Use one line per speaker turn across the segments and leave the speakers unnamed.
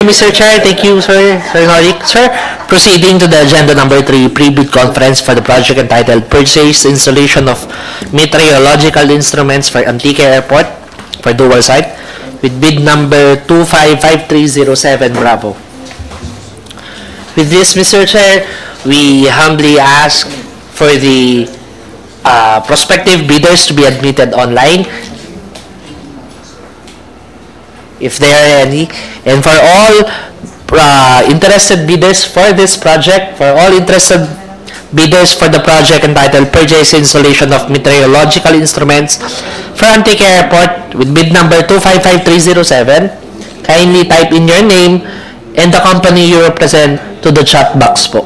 Mr. Chair, thank you, sir. Sir Norik. Sir, proceeding to the agenda number 3, pre-bid conference for the project entitled Purchase Installation of Meteorological Instruments for Antique Airport for dual site with bid number 255307 Bravo. With this, Mr. Chair, we humbly ask for the prospective bidders to be admitted online, if there are any, and for all interested bidders for this project, for all interested bidders for the project entitled Purchase Installation of Meteorological Instruments for Antique Airport with bid number 255307, kindly type in your name and the company you represent to the chat box po.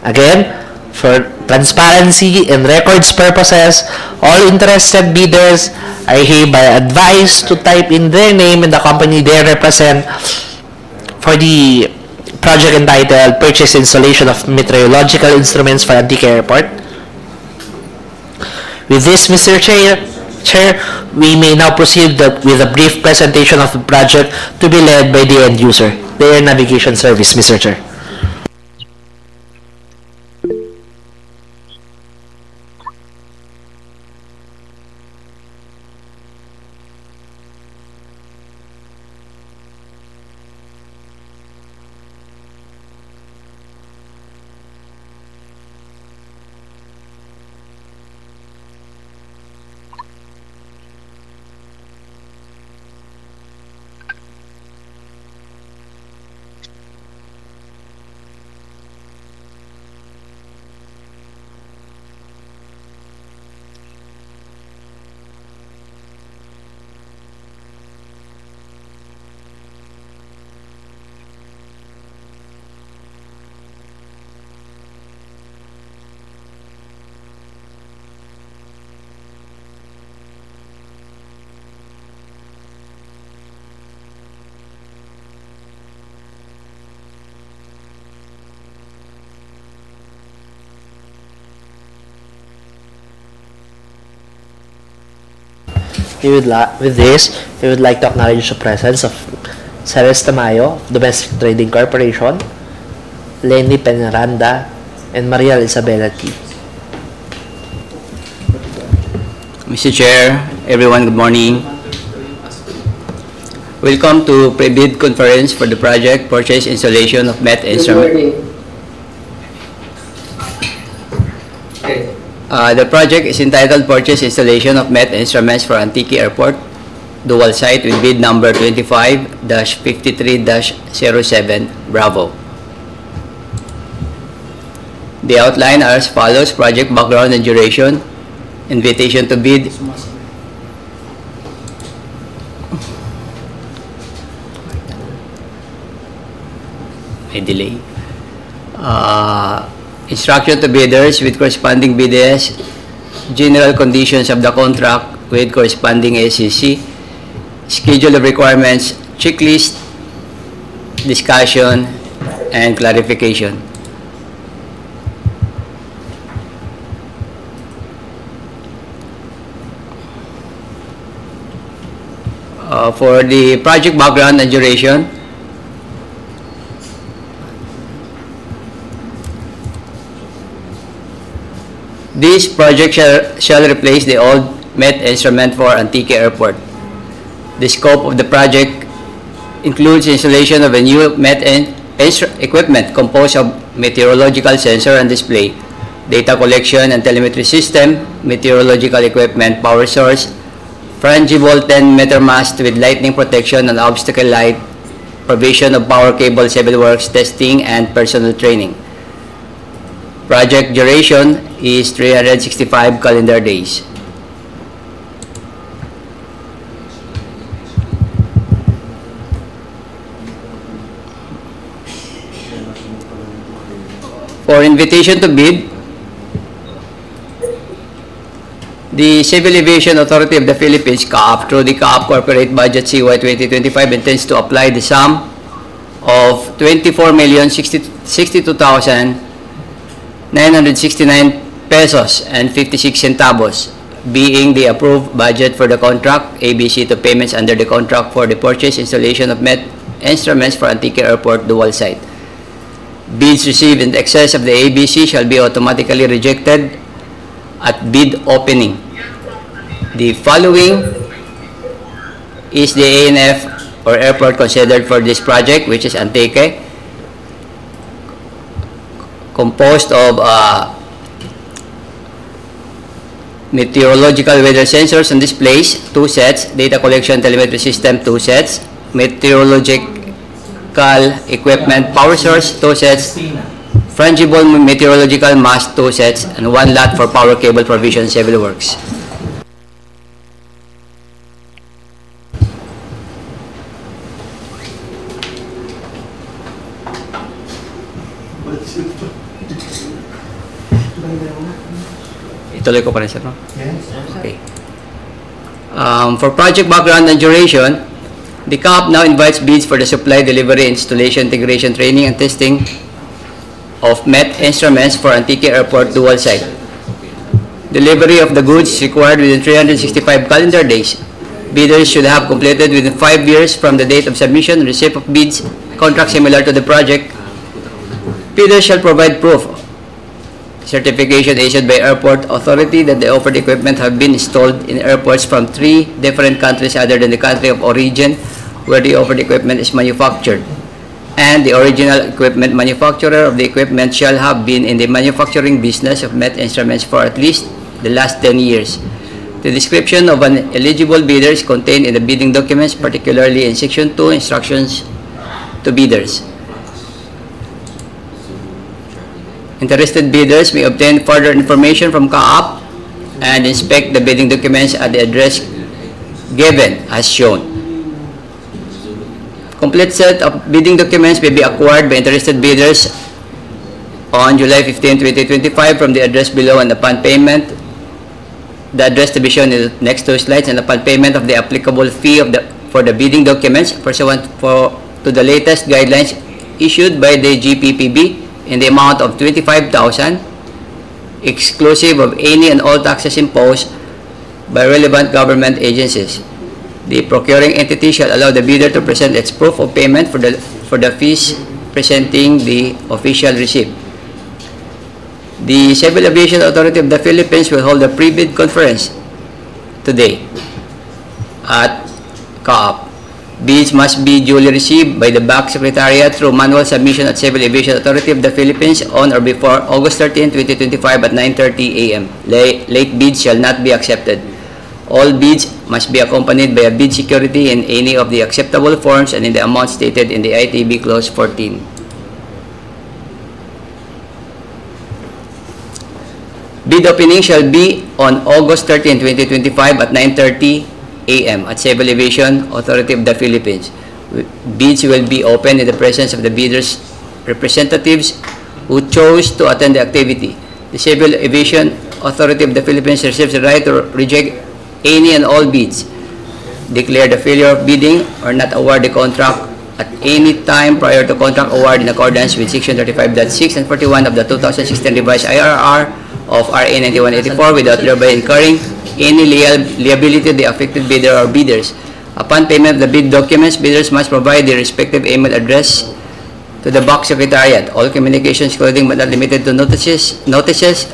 Again, for transparency and records purposes, all interested bidders are hereby advised to type in their name and the company they represent for the project entitled Purchase Installation of Meteorological Instruments for Antique Airport. With this, Mr. Chair, we may now proceed with a brief presentation of the project to be led by the end user, the Air Navigation Service, Mr. Chair. With this, we would like to acknowledge the presence of Ceres Tamayo, Domestic Trading Corporation, Lenny Penaranda, and Maria Isabella T.
Mr. Chair, everyone, good morning. Welcome to pre-bid conference for the project Purchase Installation of MET Instrument. The project is entitled Purchase Installation of MET Instruments for Antique Airport, dual site with bid number 25-53-07 Bravo. The outline are as follows: project background and duration, invitation to bid, may delay, instruction to bidders with corresponding BDS, general conditions of the contract with corresponding SEC, schedule of requirements, checklist, discussion, and clarification. For the project background and duration, this project shall replace the old MET instrument for Antique Airport. The scope of the project includes installation of a new MET equipment composed of meteorological sensor and display, data collection and telemetry system, meteorological equipment, power source, frangible 10-meter mast with lightning protection and obstacle light, provision of power cable, civil works, testing, and personal training. Project duration is 365 calendar days. For invitation to bid, the Civil Aviation Authority of the Philippines, CAAP, through the CAAP Corporate Budget CY 2025 intends to apply the sum of 24,062,969 pesos and 56 centavos being the approved budget for the contract, ABC, to payments under the contract for the purchase installation of MET instruments for Antique Airport dual site. Bids received in excess of the ABC shall be automatically rejected at bid opening. The following is the ANF or airport considered for this project, which is Antique, composed of meteorological weather sensors and displays, 2 sets, data collection telemetry system, 2 sets, meteorological equipment power source, 2 sets, fungible meteorological mast, 2 sets, and 1 lot for power cable provision civil works. Ituloy ko pa rin, sir, no?
Yes.
Okay. For project background and duration, the CAAP now invites bids for the supply, delivery, installation, integration, training, and testing of MET instruments for Antique Airport dual site. Delivery of the goods is required within 365 calendar days. Bidders should have completed within 5 years from the date of submission, receipt of bids, contract similar to the project. Bidders shall provide proof certification issued by airport authority that the offered equipment have been installed in airports from 3 different countries other than the country of origin where the offered equipment is manufactured, and the original equipment manufacturer of the equipment shall have been in the manufacturing business of MET instruments for at least the last 10 years. The description of an eligible bidder is contained in the bidding documents, particularly in Section 2, Instructions to Bidders. Interested bidders may obtain further information from CAAP and inspect the bidding documents at the address given as shown. Complete set of bidding documents may be acquired by interested bidders on July 15, 2025 from the address below, and upon payment, the address to be shown in the next 2 slides, and upon payment of the applicable fee for the bidding documents pursuant to the latest guidelines issued by the GPPB in the amount of 25,000, exclusive of any and all taxes imposed by relevant government agencies. The procuring entity shall allow the bidder to present its proof of payment for the fees presenting the official receipt. The Civil Aviation Authority of the Philippines will hold a pre-bid conference today at CAAP. Bids must be duly received by the BAC Secretariat through manual submission at Civil Aviation Authority of the Philippines on or before August 13, 2025 at 9:30 a.m. Late bids shall not be accepted. All bids must be accompanied by a bid security in any of the acceptable forms and in the amount stated in the ITB Clause 14. Bid opening shall be on August 13, 2025 at 9:30 a.m. at Civil Aviation Authority of the Philippines. Bids will be opened in the presence of the bidders' representatives who chose to attend the activity. The Civil Aviation Authority of the Philippines reserves the right to reject any and all bids, declare the failure of bidding, or not award the contract at any time prior to contract award in accordance with Section 35.6 and 41 of the 2016 revised IRR of RA 9184 without thereby incurring any liability to the affected bidder or bidders. Upon payment of the bid documents, bidders must provide their respective email address to the BAC Secretariat. All communications, including but not limited to notices,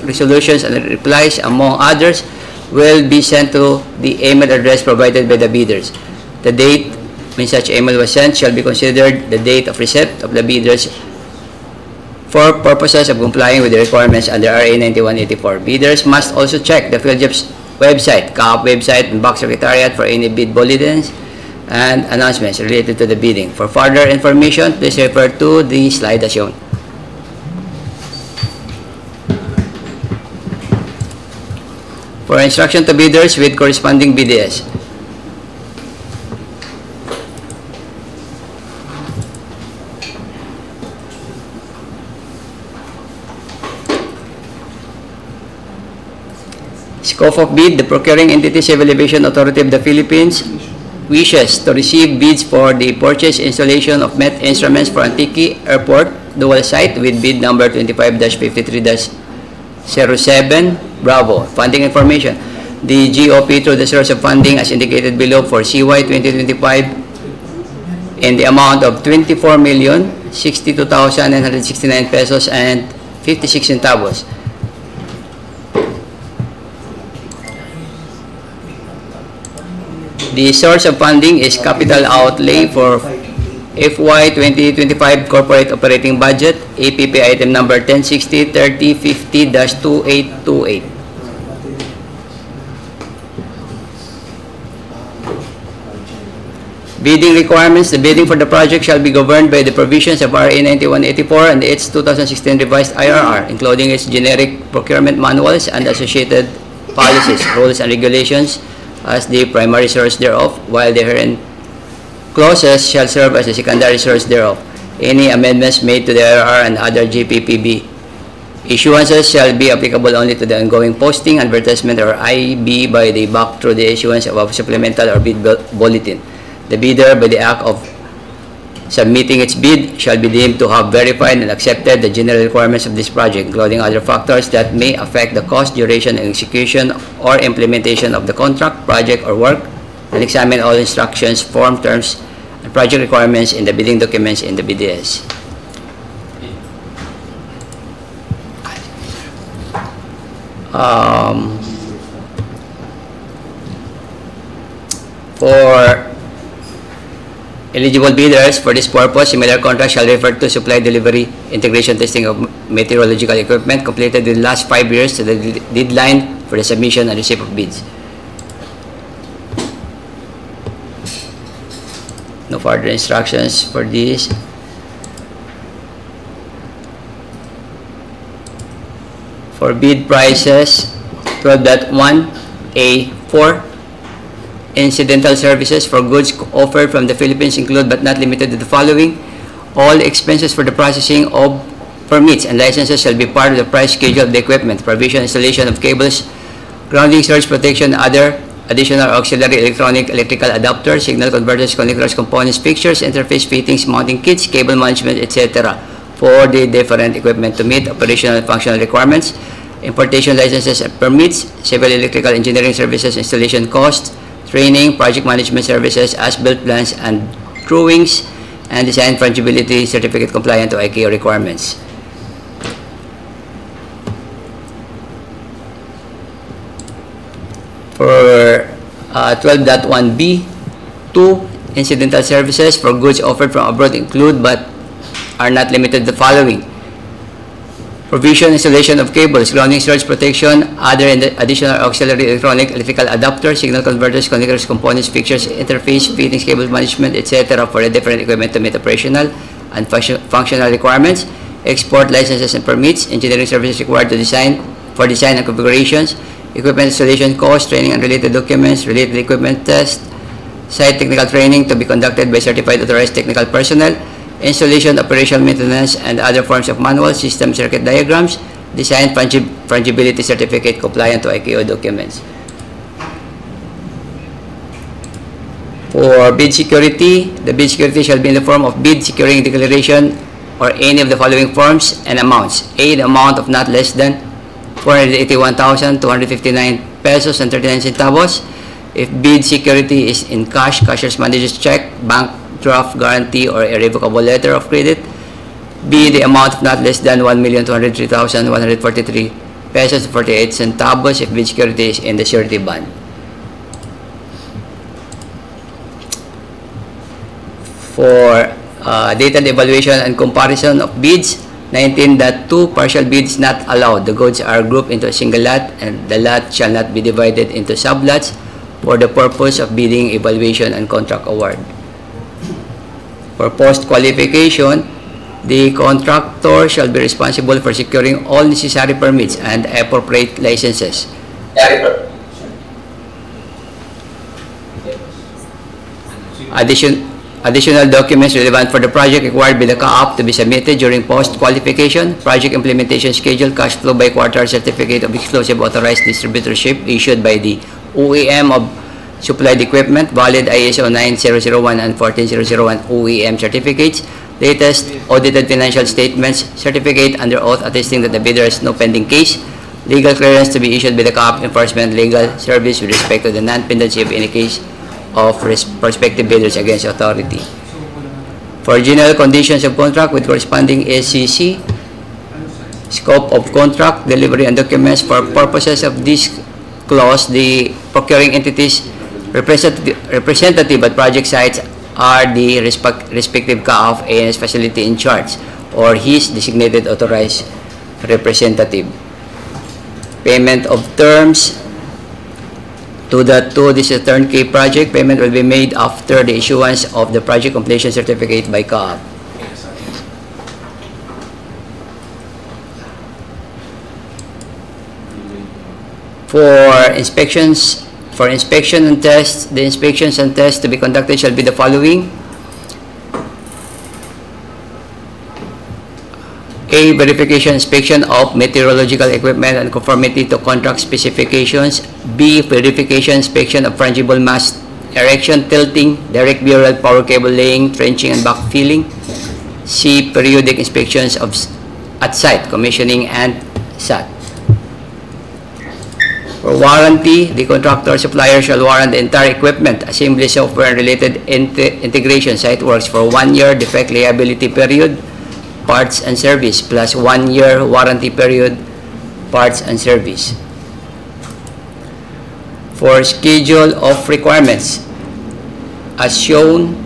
resolutions, and replies, among others, will be sent to the email address provided by the bidders. The date when such email was sent shall be considered the date of receipt of the bidders for purposes of complying with the requirements under RA 9184. Bidders must also check the PhilJEP's website, CAAP website, and BAC Secretariat for any bid bulletins and announcements related to the bidding. For further information, please refer to the slide as shown. For instruction to bidders with corresponding BDS. Scope of bid: the procuring entity, Civil Aviation Authority of the Philippines, wishes to receive bids for the purchase installation of MET instruments for Antique Airport dual site with bid number 25-53-07. Bravo. Funding information: the GOP through the source of funding as indicated below for CY 2025 in the amount of 24,062,969 pesos and 56 centavos. The source of funding is capital outlay for FY 2025 corporate operating budget, APP item number 1060-3050-2828. Bidding requirements. The bidding for the project shall be governed by the provisions of RA 9184 and its 2016 revised IRR, including its generic procurement manuals and associated policies, rules, and regulations as the primary source thereof, while the herein clauses shall serve as the secondary source thereof. Any amendments made to the IRR and other GPPB issuances shall be applicable only to the ongoing posting, advertisement, or IB by the BAC through the issuance of a supplemental or bid bulletin. The bidder, by the act of submitting its bid, shall be deemed to have verified and accepted the general requirements of this project, including other factors that may affect the cost, duration, and execution or implementation of the contract, project, or work, and examine all instructions, form, terms, and project requirements in the bidding documents in the BDS. For eligible bidders for this purpose, similar contracts shall refer to supply, delivery, integration, testing of meteorological equipment completed in the last 5 years to the deadline for the submission and receipt of bids. No further instructions for this. For bid prices, 12.1A4, incidental services for goods offered from the Philippines include but not limited to the following. All expenses for the processing of permits and licenses shall be part of the price schedule of the equipment. Provision, installation of cables, grounding, surge protection, other additional auxiliary electrical adapters, signal converters, connectors, components, fixtures, interface fittings, mounting kits, cable management, etc. for the different equipment to meet operational and functional requirements. Importation licenses and permits, civil electrical engineering services, installation costs, training, project management services, as-built plans and drawings, and design fungibility certificate compliant to ICAO requirements. For 12.1B, 2 incidental services for goods offered from abroad include but are not limited to the following. Provision, installation of cables, grounding, surge protection, other additional auxiliary electrical adapters, signal converters, connectors, components, fixtures, interface, fittings, cable management, etc. for the different equipment to meet operational and functional requirements. Export licenses and permits, engineering services required to design and configurations, equipment installation costs, training and related documents, related equipment test, site technical training to be conducted by certified authorized technical personnel, installation, operational maintenance, and other forms of manual system circuit diagrams, design fungibility certificate compliant to ICAO documents. For bid security, the bid security shall be in the form of bid securing declaration or any of the following forms and amounts. A, the amount of not less than 481,259 pesos and 39 centavos. If bid security is in cash, cashier's manager's check, bank draft guarantee, or a revocable letter of credit. B, the amount of not less than 1,203,143 pesos 48 centavos if bid security is in the surety bond. For data evaluation and comparison of bids, 19.2, partial bids not allowed. The goods are grouped into a single lot and the lot shall not be divided into sublots for the purpose of bidding, evaluation, and contract award. For post-qualification, the contractor shall be responsible for securing all necessary permits and appropriate licenses. Additional documents relevant for the project required by the co-op to be submitted during post-qualification. Project implementation schedule, cash flow by quarter, certificate of exclusive authorized distributorship issued by the OEM of supplied equipment, valid ISO 9001 and 14001 OEM certificates, latest audited financial statements, certificate under oath attesting that the bidder has no pending case, legal clearance to be issued by the Co-op Enforcement Legal Service with respect to the non-pendency of any case of prospective bidders against authority. For general conditions of contract with corresponding SCC, scope of contract, delivery and documents. For purposes of this clause, the procuring entities representative at project sites are the respective Co-op ANS facility in charge or his designated authorized representative. Payment of terms to this is a turnkey project. Payment will be made after the issuance of the project completion certificate by Co-op. For inspection and tests, the inspections and tests to be conducted shall be the following: A. Verification inspection of meteorological equipment and conformity to contract specifications. B. Verification inspection of frangible mast erection, tilting, direct burial, power cable laying, trenching, and backfilling. C. Periodic inspections at site, commissioning, and SAT. For warranty, the contractor supplier shall warrant the entire equipment, assembly, software, and related integration site works for 1 year defect liability period, parts and service, plus 1 year warranty period, parts and service. For schedule of requirements, as shown,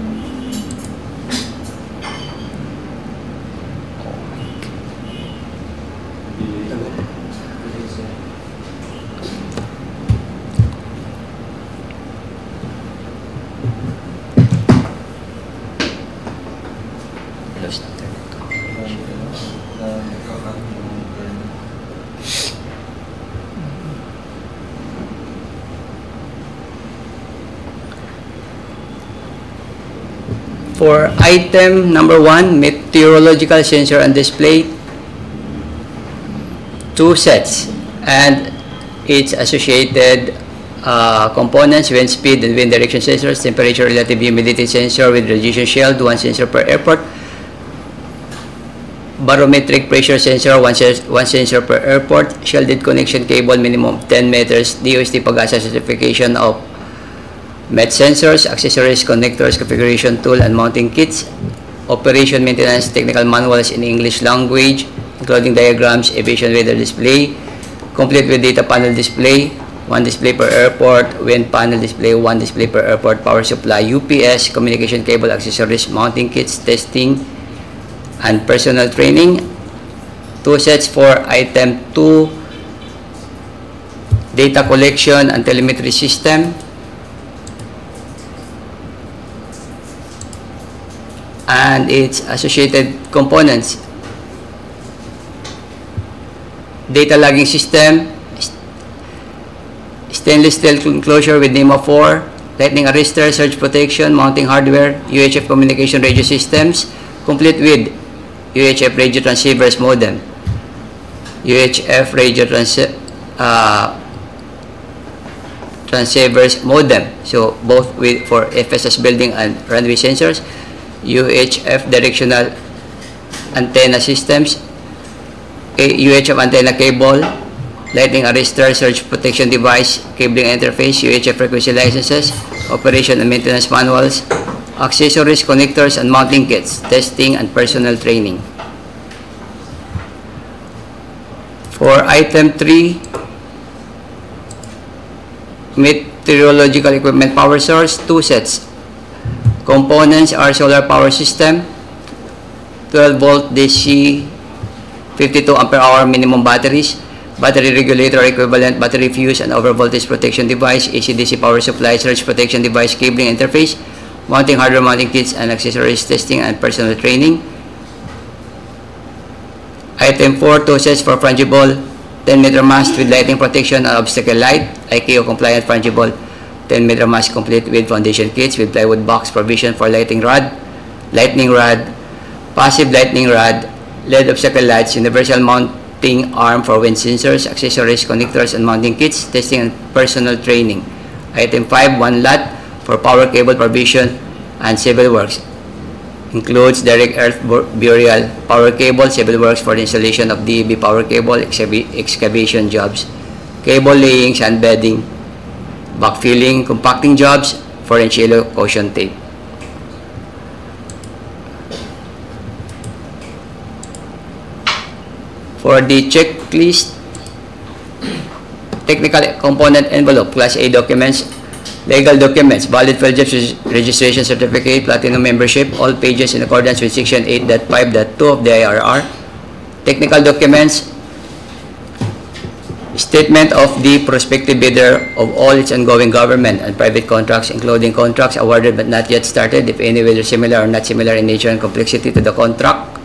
for item number 1, meteorological sensor and display, 2 sets and its associated components: wind speed and wind direction sensors, temperature, relative humidity sensor with radiation shield, 1 sensor per airport, barometric pressure sensor, 1 sensor per airport, shielded connection cable minimum 10 meters, DOST Pag-asa certification of MET sensors, accessories, connectors, configuration tool, and mounting kits, operation maintenance technical manuals in English language, including diagrams, aviation weather display, complete with data panel display, 1 display per airport, wind panel display, 1 display per airport, power supply, UPS, communication cable, accessories, mounting kits, testing, and personal training. 2 sets for item 2, data collection and telemetry system, and its associated components: data logging system, stainless steel enclosure with NEMA 4, lightning arrestor, surge protection, mounting hardware, UHF communication radio systems, complete with UHF radio transceivers modem, UHF radio transceivers modem, so both with for FSS building and runway sensors, UHF directional antenna systems, UHF antenna cable, lightning arrestor, surge protection device, cabling interface, UHF frequency licenses, operation and maintenance manuals, accessories, connectors, and mounting kits, testing, and personal training. For item 3, meteorological equipment power source, 2 sets. Components are solar power system, 12 volt DC 52 ampere hour minimum batteries, battery regulator equivalent, battery fuse and over voltage protection device, AC/DC power supply, surge protection device, cabling interface, mounting hardware, mounting kits, and accessories, testing, and personal training. Item 4, 2 sets for frangible 10-meter mast with lighting protection and obstacle light, ICAO compliant frangible 10-meter mast complete with foundation kits with plywood box provision for lightning rod, passive lightning rod, LED obstacle lights, universal mounting arm for wind sensors, accessories, connectors, and mounting kits, testing, and personal training. Item 5, 1 lot for power cable provision and civil works, includes direct earth burial, power cable, civil works for the installation of DEB power cable, excavation jobs, cable laying, sand bedding, backfilling, compacting jobs for Enchilo caution tape. For the checklist, technical component envelope, Class A documents, legal documents, valid Philjeps registration certificate, platinum membership, all pages in accordance with section 8.5.2 of the IRR, technical documents, statement of the prospective bidder of all its ongoing government and private contracts, including contracts awarded but not yet started, if any, whether similar or not similar in nature and complexity to the contract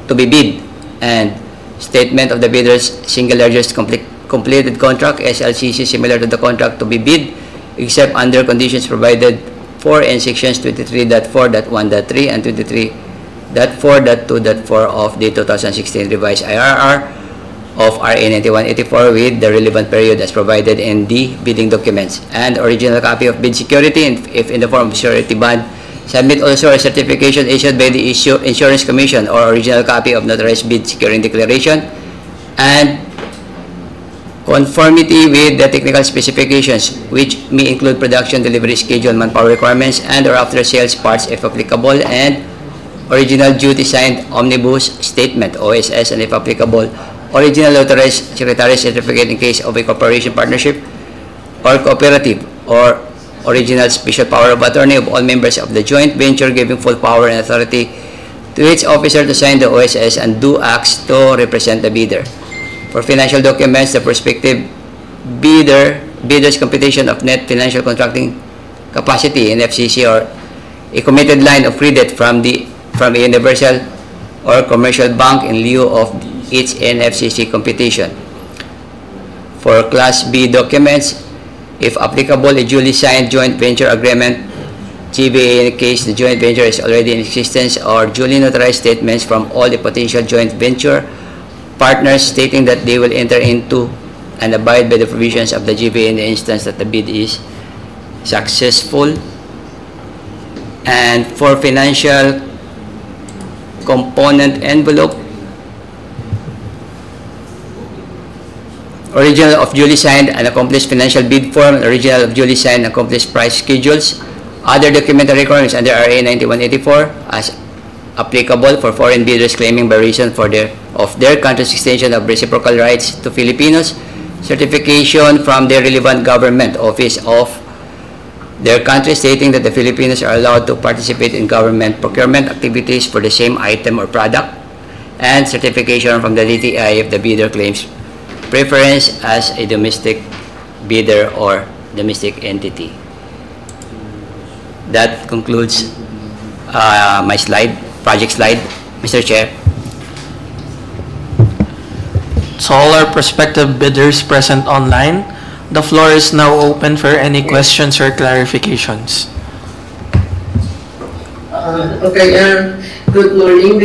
to be bid, and statement of the bidder's single largest completed contract, SLCC, similar to the contract to be bid, except under conditions provided for in sections 23.4.1.3 and 23.4.2.4 of the 2016 revised IRR of RA 9184 with the relevant period as provided in the bidding documents, and original copy of bid security, if in the form of surety bond. Submit also a certification issued by the Insurance Commission or original copy of notarized bid securing declaration, and conformity with the technical specifications, which may include production, delivery schedule, manpower requirements, and or after sales parts if applicable, and original duty signed omnibus statement, OSS, and if applicable, original authorized secretary certificate in case of a corporation, partnership, or cooperative, or original special power of attorney of all members of the joint venture, giving full power and authority to its officer to sign the OSS and do acts to represent the bidder. For financial documents, the prospective bidder's computation of net financial contracting capacity in FCC or a committed line of credit from a universal or commercial bank in lieu of its NFCC computation. For Class B documents, if applicable, a duly signed joint venture agreement, GVA, in case the joint venture is already in existence, or duly notarized statements from all the potential joint venture partners stating that they will enter into and abide by the provisions of the GVA in the instance that the bid is successful. And for financial component envelope, original of duly signed and accomplished financial bid form, original of duly signed and accomplished price schedules, other documentary requirements under RA 9184 as applicable for foreign bidders claiming by reason of their country's extension of reciprocal rights to Filipinos, certification from their relevant government office of their country stating that the Filipinos are allowed to participate in government procurement activities for the same item or product, and certification from the DTI if the bidder claims preference as a domestic bidder or domestic entity. That concludes my project slide, Mr. Chair.
So all our prospective bidders present online, the floor is now open for any questions or clarifications.
Good morning.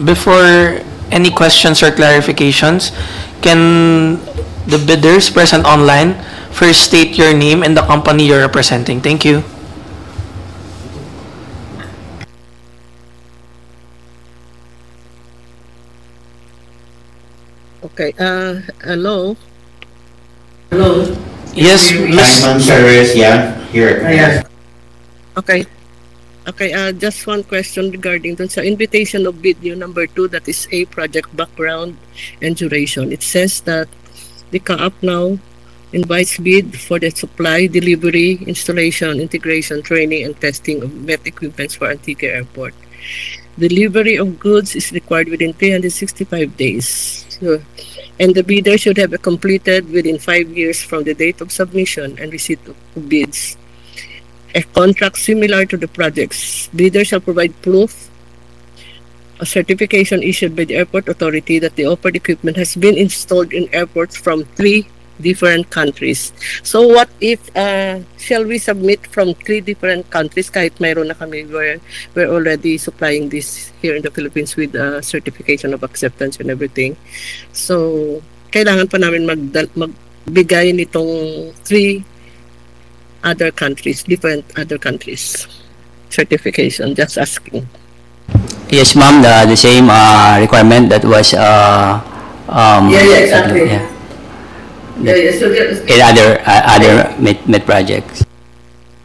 Before any questions or clarifications, can the bidders present online first state your name and the company you're representing? Thank you.
Okay, hello?
Yes, Miss.
I'm serious, yeah. Here.
Yes. Okay. Just one question regarding the invitation of bid new number 2, that is a project background and duration. It says that the CAAP now invites bid for the supply, delivery, installation, integration, training, and testing of met equipment for Antique Airport. Delivery of goods is required within 365 days. And the bidder should have completed within 5 years from the date of submission and receipt of bids a contract similar to the projects. Bidder shall provide proof, a certification issued by the airport authority that the offered equipment has been installed in airports from 3 different countries. So what if shall we submit from 3 different countries kahit mayroon na kami where we're already supplying this here in the Philippines with certification of acceptance and everything? So kailangan pa namin magbigay nitong 3 other countries, different other countries? Certification, just asking.
Yes, ma'am, the same requirement that was
exactly.
yeah,
So,
in other MET projects.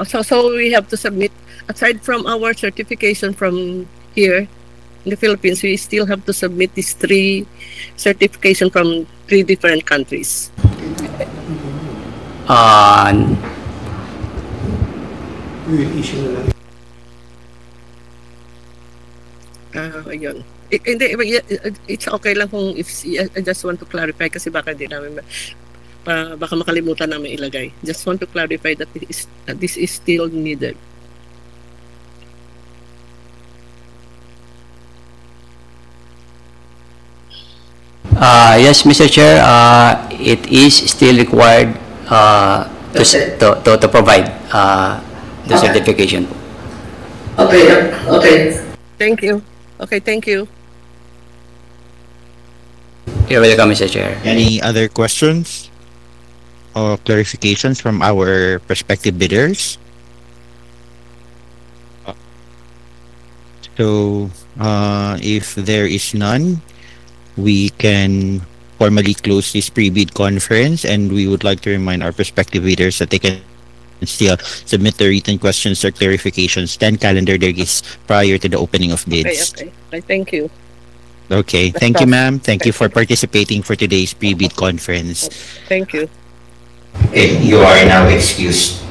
so we have to submit, aside from our certification from here in the Philippines, we still have to submit these 3 certification from 3 different countries. Ayun. Hindi, it's okay lang kung if I just want to clarify kasi baka di namin baka makalimutan namin ilagay. Just want to clarify that this is still needed.
Yes, Mr. Chair, it is still required to provide the certification.
Okay. Thank you. Okay, thank you.
You're welcome, Mr. Chair.
Any other questions or clarifications from our prospective bidders? So, if there is none, we can formally close this pre-bid conference, and we would like to remind our prospective bidders that they can still submit their written questions or clarifications 10 calendar days prior to the opening of bids.
Okay. Thank you.
Okay, thank you, ma'am. Thank you for participating for today's pre-bid conference.
Thank you.
Okay, you are now excused.